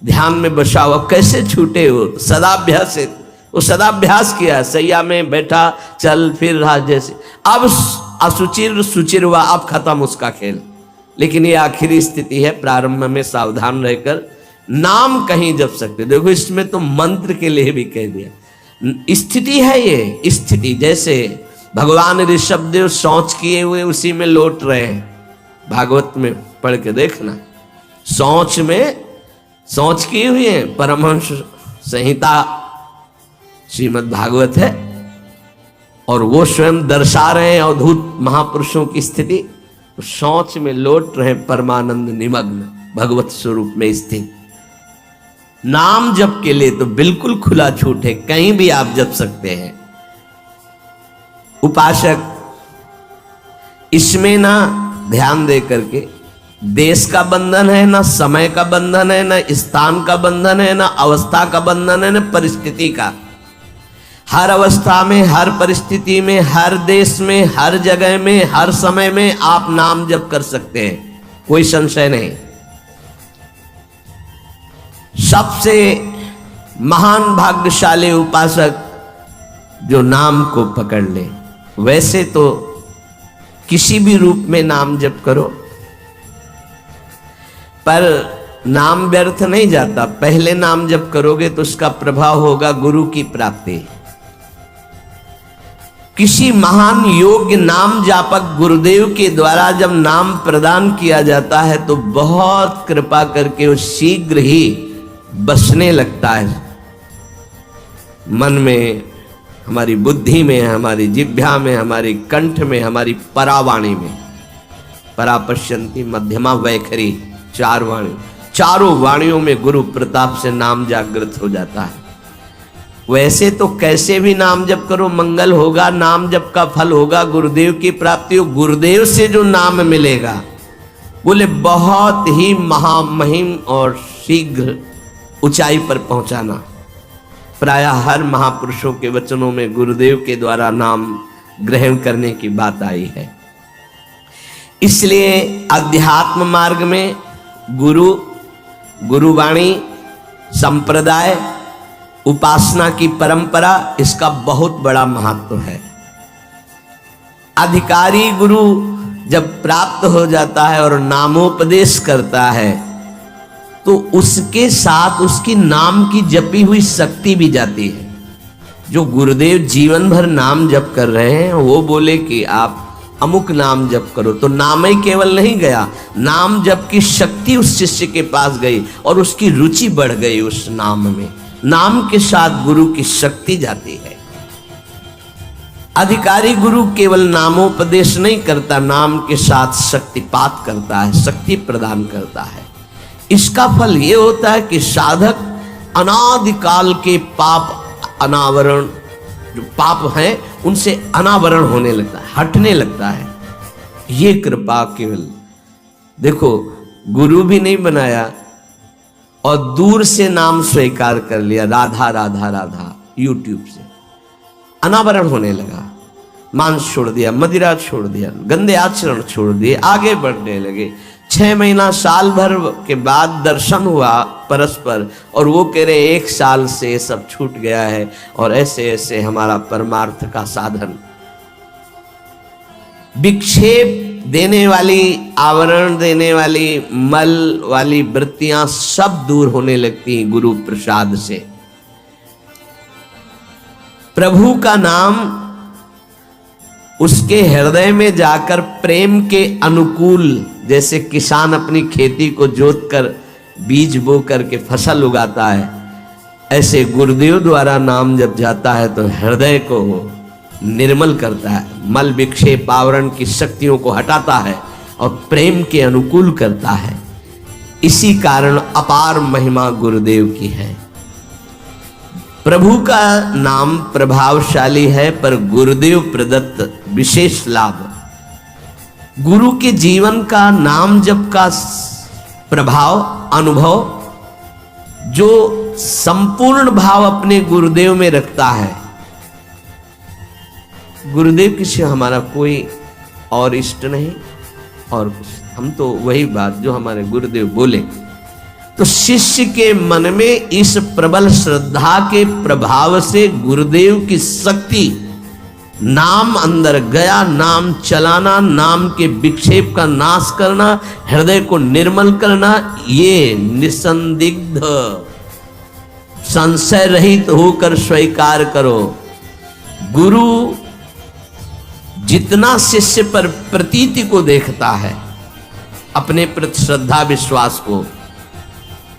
ध्यान में बसा हुआ कैसे छूटे हो? सदाभ्यास से वो सदाभ्यास किया, सैया में बैठा चल फिर रहा जैसे। अब असुचिर सुचिर हुआ, अब खत्म उसका खेल। लेकिन ये आखिरी स्थिति है, प्रारंभ में सावधान रहकर नाम कहीं जप सकते। देखो इसमें तो मंत्र के लिए भी कह दिया, स्थिति है ये स्थिति। जैसे भगवान ऋषभदेव शौच किए हुए उसी में लौट रहे हैं, भागवत में पढ़ के देखना। शौच में शौच किए हुए हैं, परमहंस संहिता श्रीमद् भागवत है, और वो स्वयं दर्शा रहे हैं अवधूत महापुरुषों की स्थिति। शौच में लौट रहे परमानंद निमग्न भगवत स्वरूप में स्थित। नाम जप के लिए तो बिल्कुल खुला छूट है, कहीं भी आप जप सकते हैं। उपासक इसमें ना ध्यान दे करके, देश का बंधन है, ना समय का बंधन है, ना स्थान का बंधन है, ना अवस्था का बंधन है, ना परिस्थिति का। हर अवस्था में, हर परिस्थिति में, हर देश में, हर जगह में, हर समय में आप नाम जप कर सकते हैं, कोई संशय नहीं। सबसे महान भाग्यशाली उपासक जो नाम को पकड़ ले। वैसे तो किसी भी रूप में नाम जप करो, पर नाम व्यर्थ नहीं जाता। पहले नाम जप करोगे तो उसका प्रभाव होगा गुरु की प्राप्ति। किसी महान योग्य नाम जापक गुरुदेव के द्वारा जब नाम प्रदान किया जाता है तो बहुत कृपा करके वो शीघ्र ही बसने लगता है मन में, हमारी बुद्धि में, हमारी जिह्वा में, हमारी कंठ में, हमारी परावाणी में। परापश्यंती मध्यमा वैखरी, चार वाणी, चारों वाणियों में गुरु प्रताप से नाम जागृत हो जाता है। वैसे तो कैसे भी नाम जप करो मंगल होगा, नाम जप का फल होगा, गुरुदेव की प्राप्ति हो। गुरुदेव से जो नाम मिलेगा बोले बहुत ही महामहिम और शीघ्र ऊंचाई पर पहुंचाना। प्रायः हर महापुरुषों के वचनों में गुरुदेव के द्वारा नाम ग्रहण करने की बात आई है। इसलिए अध्यात्म मार्ग में गुरु, गुरुवाणी, संप्रदाय, उपासना की परंपरा, इसका बहुत बड़ा महत्व है। अधिकारी गुरु जब प्राप्त हो जाता है और नामोपदेश करता है तो उसके साथ उसकी नाम की जपी हुई शक्ति भी जाती है। जो गुरुदेव जीवन भर नाम जप कर रहे हैं वो बोले कि आप अमुक नाम जप करो, तो नाम ही केवल नहीं गया, नाम जप की शक्ति उस शिष्य के पास गई और उसकी रुचि बढ़ गई उस नाम में। नाम के साथ गुरु की शक्ति जाती है। अधिकारी गुरु केवल नामोपदेश नहीं करता, नाम के साथ शक्तिपात करता है, शक्ति प्रदान करता है। इसका फल ये होता है कि साधक अनादिकाल के पाप अनावरण, जो पाप हैं उनसे अनावरण होने लगता है, हटने लगता है। ये कृपा केवल देखो, गुरु भी नहीं बनाया और दूर से नाम स्वीकार कर लिया, राधा राधा राधा, यूट्यूब से अनावरण होने लगा। मांस छोड़ दिया, मदिरा छोड़ दिया, गंदे आचरण छोड़ दिए, आगे बढ़ने लगे। 6 महीना साल भर के बाद दर्शन हुआ परस्पर और वो कह रहे 1 साल से सब छूट गया है और ऐसे ऐसे हमारा परमार्थ का साधन। विक्षेप देने वाली, आवरण देने वाली, मल वाली वृत्तियां सब दूर होने लगती हैं गुरु प्रसाद से। प्रभु का नाम उसके हृदय में जाकर प्रेम के अनुकूल, जैसे किसान अपनी खेती को जोत कर बीज बो करके फसल उगाता है, ऐसे गुरुदेव द्वारा नाम जब जाता है तो हृदय को निर्मल करता है, मल विक्षेप आवरण की शक्तियों को हटाता है और प्रेम के अनुकूल करता है। इसी कारण अपार महिमा गुरुदेव की है। प्रभु का नाम प्रभावशाली है, पर गुरुदेव प्रदत्त विशेष लाभ। गुरु के जीवन का नाम जप का प्रभाव, अनुभव, जो संपूर्ण भाव अपने गुरुदेव में रखता है। गुरुदेव किसी हमारा कोई और इष्ट नहीं और हम तो वही बात जो हमारे गुरुदेव बोले। तो शिष्य के मन में इस प्रबल श्रद्धा के प्रभाव से गुरुदेव की शक्ति, नाम अंदर गया, नाम चलाना, नाम के विक्षेप का नाश करना, हृदय को निर्मल करना, ये निसंदिग्ध संशय रहित होकर स्वीकार करो। गुरु जितना शिष्य पर प्रतीति को देखता है, अपने प्रति श्रद्धा विश्वास को,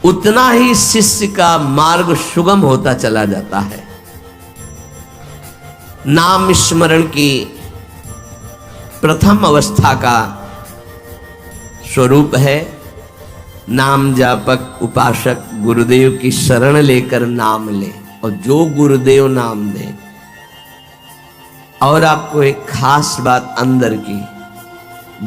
उतना ही शिष्य का मार्ग सुगम होता चला जाता है। नाम स्मरण की प्रथम अवस्था का स्वरूप है नाम जापक उपासक गुरुदेव की शरण लेकर नाम ले, और जो गुरुदेव नाम दे। और आपको एक खास बात अंदर की,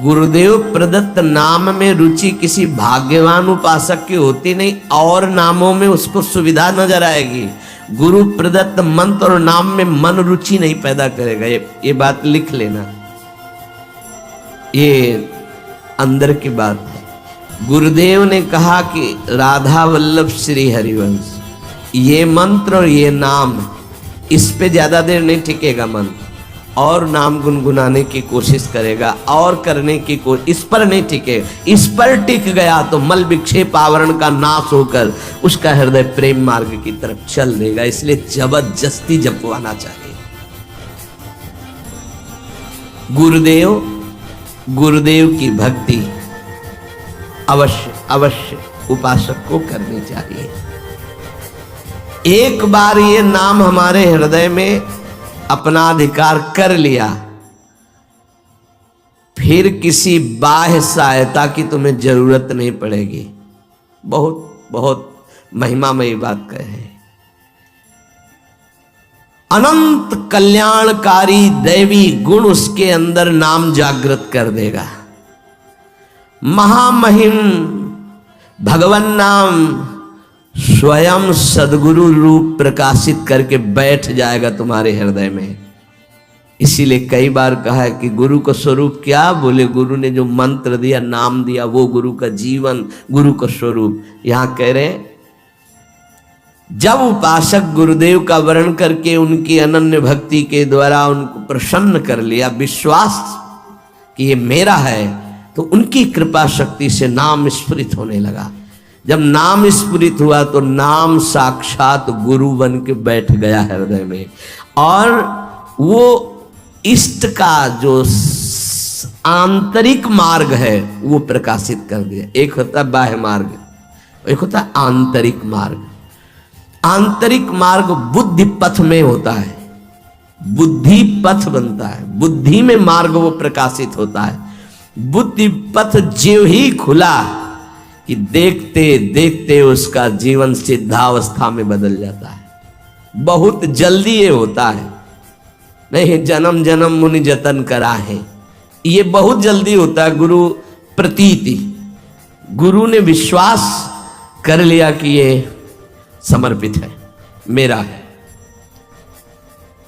गुरुदेव प्रदत्त नाम में रुचि किसी भाग्यवान उपासक की होती नहीं, और नामों में उसको सुविधा नजर आएगी। गुरु प्रदत्त मंत्र और नाम में मन रुचि नहीं पैदा करेगा। ये बात लिख लेना, ये अंदर की बात है। गुरुदेव ने कहा कि राधा वल्लभ श्री हरिवंश, ये मंत्र और ये नाम, इस पे ज्यादा देर नहीं टिकेगा मन, और नाम गुनगुनाने की कोशिश करेगा, और करने की इस पर नहीं टिके। इस पर टिक गया तो मल विक्षेप आवरण का नाश होकर उसका हृदय प्रेम मार्ग की तरफ चल देगा। इसलिए जबरदस्ती जपवाना चाहिए। गुरुदेव की भक्ति अवश्य अवश्य उपासक को करनी चाहिए। एक बार ये नाम हमारे हृदय में अपना अधिकार कर लिया, फिर किसी बाह्य सहायता की तुम्हें जरूरत नहीं पड़ेगी। बहुत बहुत महिमामयी बात कहे। अनंत कल्याणकारी दैवी गुण उसके अंदर नाम जागृत कर देगा। महामहिम भगवान नाम स्वयं सदगुरु रूप प्रकाशित करके बैठ जाएगा तुम्हारे हृदय में। इसीलिए कई बार कहा है कि गुरु का स्वरूप क्या? बोले गुरु ने जो मंत्र दिया, नाम दिया, वो गुरु का जीवन, गुरु का स्वरूप। यहां कह रहे हैं, जब उपासक गुरुदेव का वर्ण करके उनकी अनन्य भक्ति के द्वारा उनको प्रसन्न कर लिया, विश्वास कि ये मेरा है, तो उनकी कृपा शक्ति से नाम स्फुरित होने लगा। जब नाम स्फुरित हुआ तो नाम साक्षात गुरु बन के बैठ गया हृदय में, और वो इष्ट का जो आंतरिक मार्ग है वो प्रकाशित कर दिया। एक होता है बाह्य मार्ग, एक होता है आंतरिक मार्ग। आंतरिक मार्ग बुद्धि पथ में होता है, बुद्धि पथ बनता है, बुद्धि में मार्ग वो प्रकाशित होता है। बुद्धि पथ ज्यों ही खुला कि देखते देखते उसका जीवन सिद्धावस्था में बदल जाता है। बहुत जल्दी ये होता है, नहीं जन्म जन्म मुनि जतन करा है, ये बहुत जल्दी होता है। गुरु प्रतीति, गुरु ने विश्वास कर लिया कि ये समर्पित है, मेरा है।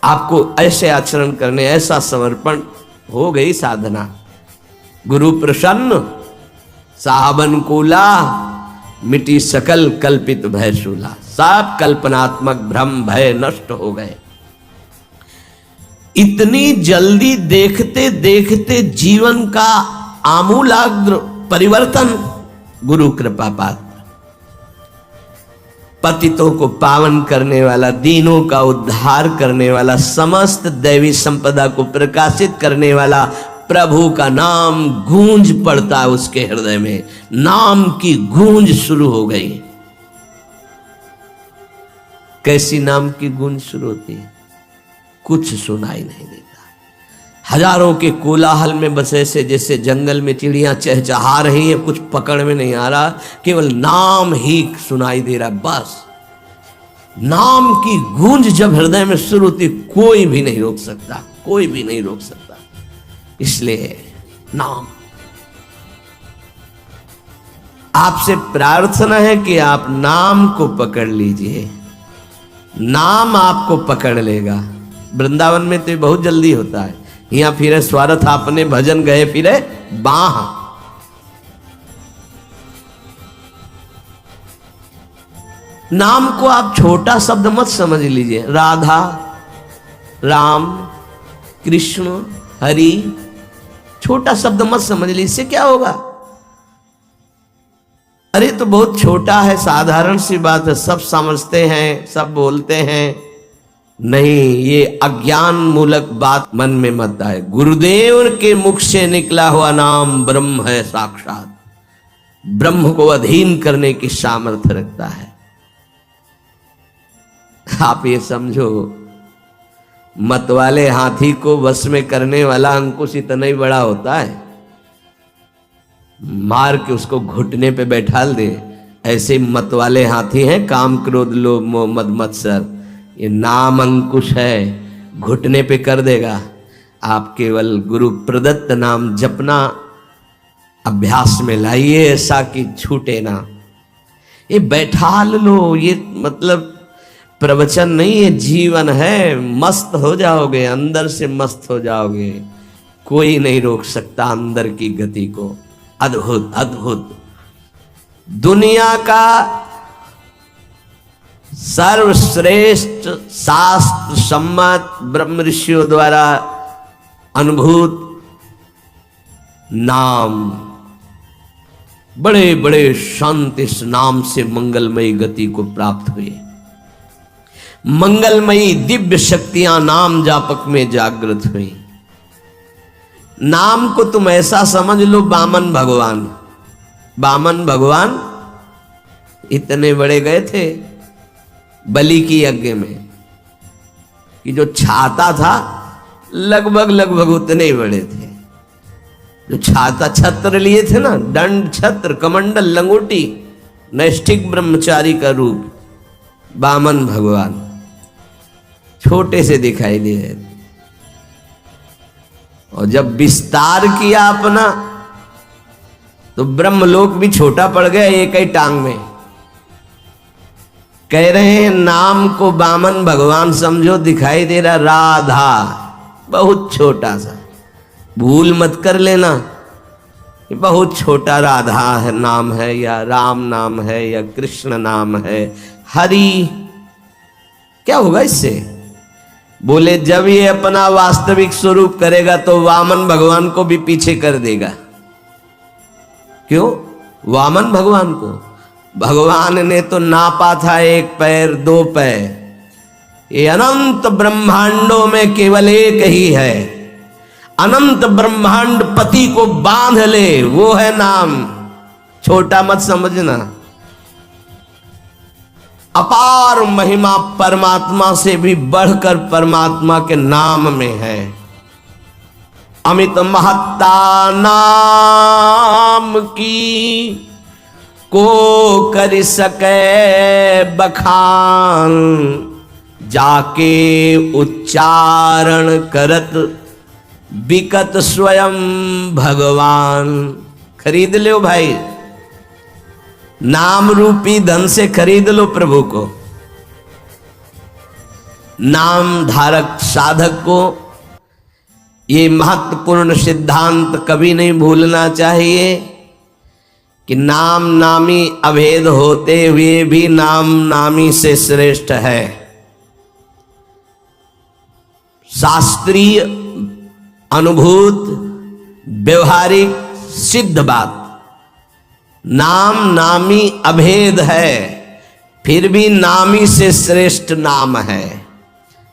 आपको ऐसे आचरण करने, ऐसा समर्पण, हो गई साधना। गुरु प्रसन्न, साहबन कोला, मिटी सकल कल्पित भय शूला। सब कल्पनात्मक भ्रम भय नष्ट हो गए। इतनी जल्दी देखते देखते जीवन का आमूलाग्र परिवर्तन गुरु कृपा पात्र। पतितों को पावन करने वाला, दीनों का उद्धार करने वाला, समस्त दैवी संपदा को प्रकाशित करने वाला प्रभु का नाम गूंज पड़ता है उसके हृदय में। नाम की गूंज शुरू हो गई। कैसी नाम की गूंज शुरू होती है? कुछ सुनाई नहीं देता। हजारों के कोलाहल में बस ऐसे जैसे जंगल में चिड़ियां चहचहा रही हैं, कुछ पकड़ में नहीं आ रहा, केवल नाम ही सुनाई दे रहा। बस नाम की गूंज जब हृदय में शुरू होती, कोई भी नहीं रोक सकता, कोई भी नहीं रोक सकता। इसलिए नाम, आपसे प्रार्थना है कि आप नाम को पकड़ लीजिए, नाम आपको पकड़ लेगा। वृंदावन में तो बहुत जल्दी होता है। यहाँ फिरे स्वार्थ आपने भजन गए फिरे बाह। नाम को आप छोटा शब्द मत समझ लीजिए। राधा, राम, कृष्ण, हरि, छोटा शब्द मत समझ लीजिए। इससे क्या होगा? अरे तो बहुत छोटा है, साधारण सी बात है, सब समझते हैं, सब बोलते हैं। नहीं, ये अज्ञान मूलक बात मन में मत आए। गुरुदेव के मुख से निकला हुआ नाम ब्रह्म है साक्षात। ब्रह्म को अधीन करने की सामर्थ्य रखता है। आप ये समझो, मत वाले हाथी को वश में करने वाला अंकुश इतना ही बड़ा होता है, मार के उसको घुटने पे बैठाल दे। ऐसे मत वाले हाथी हैं, काम, क्रोध, लोभ, मोह, मद, मत्सर। ये नाम अंकुश है, घुटने पे कर देगा। आप केवल गुरु प्रदत्त नाम जपना अभ्यास में लाइए, ऐसा कि छूटे ना। ये बैठाल लो, ये मतलब प्रवचन नहीं है, जीवन है। मस्त हो जाओगे, अंदर से मस्त हो जाओगे। कोई नहीं रोक सकता अंदर की गति को। अद्भुत अद्भुत। दुनिया का सर्वश्रेष्ठ शास्त्र सम्मत ब्रह्म ऋषियों द्वारा अनुभूत नाम, बड़े बड़े संत इस नाम से मंगलमयी गति को प्राप्त हुए। मंगलमयी दिव्य शक्तियां नाम जापक में जागृत हुई। नाम को तुम ऐसा समझ लो, वामन भगवान। वामन भगवान इतने बड़े गए थे बलि की यज्ञ में कि जो छाता था लगभग उतने ही बड़े थे। जो छाता, छत्र लिए थे ना, दंड, छत्र, कमंडल, लंगोटी, नैष्ठिक ब्रह्मचारी का रूप वामन भगवान छोटे से दिखाई दे रहे थे। और जब विस्तार किया अपना तो ब्रह्मलोक भी छोटा पड़ गया एक ही टांग में। कह रहे हैं नाम को वामन भगवान समझो, दिखाई दे रहा राधा, बहुत छोटा सा। भूल मत कर लेना, बहुत छोटा राधा है नाम है, या राम नाम है, या कृष्ण नाम है, हरि। क्या होगा इससे? बोले जब ये अपना वास्तविक स्वरूप करेगा तो वामन भगवान को भी पीछे कर देगा। क्यों? वामन भगवान को भगवान ने तो नापा था 1 पैर 2 पैर। ये अनंत ब्रह्मांडों में केवल एक ही है। अनंत ब्रह्मांड पति को बांध ले, वो है नाम। छोटा मत समझना। अपार महिमा परमात्मा से भी बढ़कर परमात्मा के नाम में है। अमित महत्ता नाम की को कर सके बखान, जाके उच्चारण करत बिकत स्वयं भगवान। खरीद लो भाई, नाम रूपी धन से खरीद लो प्रभु को। नाम धारक साधक को ये महत्वपूर्ण सिद्धांत कभी नहीं भूलना चाहिए कि नाम नामी अभेद होते हुए भी नाम नामी से श्रेष्ठ है। शास्त्रीय अनुभूत व्यवहारिक सिद्ध बात, नाम नामी अभेद है, फिर भी नामी से श्रेष्ठ नाम है।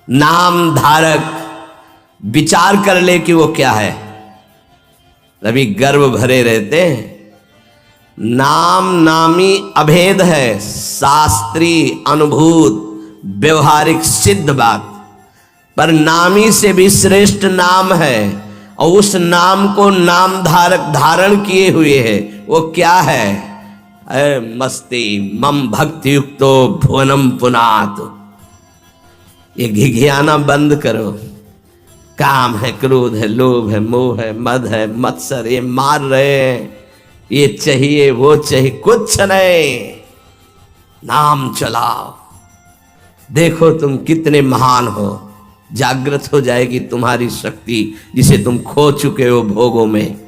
नाम धारक विचार कर ले कि वो क्या है, तभी गर्व भरे रहते हैं। नाम नामी अभेद है, शास्त्रीय अनुभूत व्यवहारिक सिद्ध बात, पर नामी से भी श्रेष्ठ नाम है। और उस नाम को नाम धारक धारण किए हुए है, वो क्या है? मस्ती मम भक्ति युक्तो भुवनम पुनात। ये घिघियाना बंद करो। काम है, क्रोध है, लोभ है, मोह है, मद है, मत्सर, ये मार रहे हैं, ये चाहिए वो चाहिए, कुछ नहीं। नाम चलाओ, देखो तुम कितने महान हो। जागृत हो जाएगी तुम्हारी शक्ति जिसे तुम खो चुके हो भोगों में।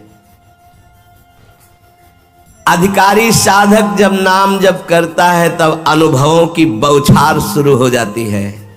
अधिकारी साधक जब नाम जप करता है तब अनुभवों की बौछार शुरू हो जाती है।